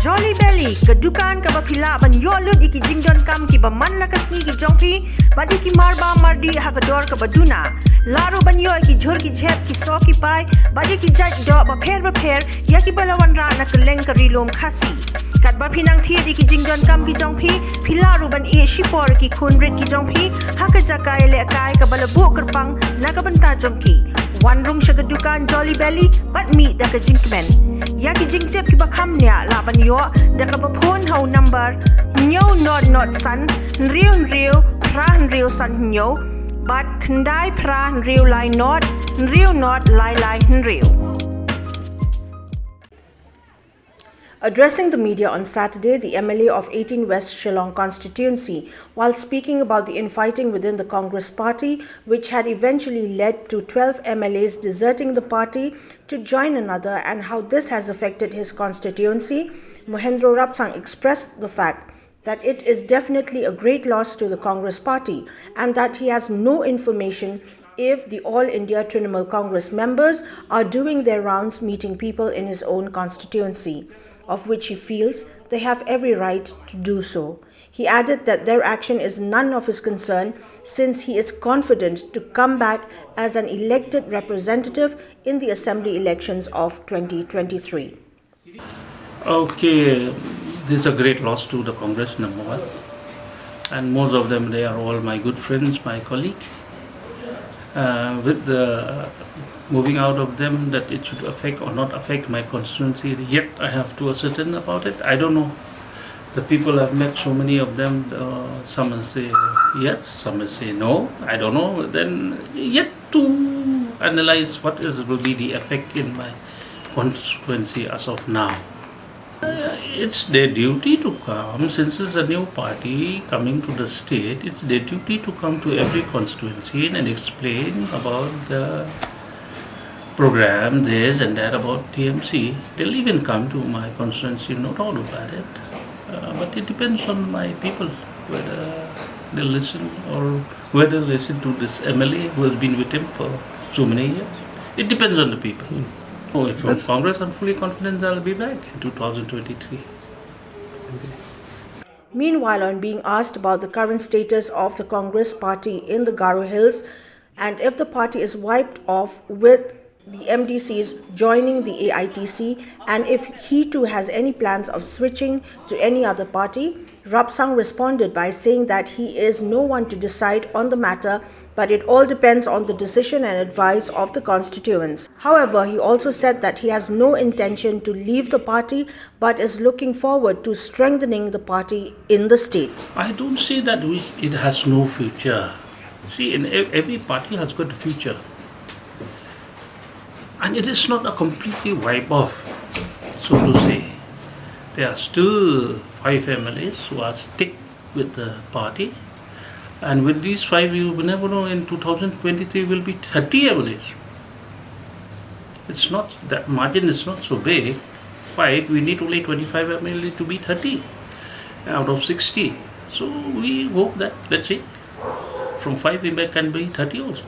Jolly belly, kedukan ke bapila ban yolut iki jingdon kam ki baman la kasni ki jongpi, badi ki marba mardi hagador ke baduna. Laru ban yo iki jhur ki jhep ki so ki pai, badi ki jaj do ba pher, ya ki balawan ra na keleng ke rilom khasi. Kat ba pinang thiet iki jingdon kam ki jongpi, pilaru ban e shipor ki khunrit ki jongpi, haka jakai le kai ke balabu kerpang na ke benta jongki. One room shagadukan Jolly belly, but meet da ke jinkmen. Ya ki jingtep ki bakham nya la ban yo da ka bapon hau number nyo not san nriu pra nriu san nyo but kndai pra nriu lai not lai nriu. Addressing the media on Saturday, the MLA of 18 West Shillong constituency, while speaking about the infighting within the Congress party, which had eventually led to 12 MLAs deserting the party to join another and how this has affected his constituency, Mohendro Rapsang expressed the fact that it is definitely a great loss to the Congress party and that he has no information if the All India Trinamool Congress members are doing their rounds meeting people in his own constituency, of which he feels they have every right to do so. He added that their action is none of his concern since he is confident to come back as an elected representative in the assembly elections of 2023. Okay, this is a great loss to the Congress, number one. And most of them, they are all my good friends, my colleague. With the moving out of them, that it should affect or not affect my constituency, yet I have to ascertain about it. I don't know. The people I've met, so many of them, some will say yes, some will say no. I don't know. Then yet to analyze what will be the effect in my constituency as of now. It's their duty to come, since it's a new party coming to the state, it's their duty to come to every constituency and explain about the program, this and that about TMC. They'll even come to my constituency, no doubt about it. But it depends on my people, whether they listen or whether they listen to this MLA who has been with him for so many years. It depends on the people. If from Congress, I'm fully confident I'll be back in 2023. Meanwhile, on being asked about the current status of the Congress party in the Garo Hills and if the party is wiped off with the MDCs joining the AITC and if he too has any plans of switching to any other party, Rapsang responded by saying that he is no one to decide on the matter, but it all depends on the decision and advice of the constituents. However, he also said that he has no intention to leave the party, but is looking forward to strengthening the party in the state. I don't say that it has no future. See, every party has got a future. And it is not a completely wipe off, so to say. There are still 5 MLAs who are stick with the party. And with these 5, you will never know, in 2023 will be 30 MLAs. It's not, that margin is not so big. 5, we need only 25 MLA to be 30 out of 60. So we hope that, let's see, from 5 we can be 30 also.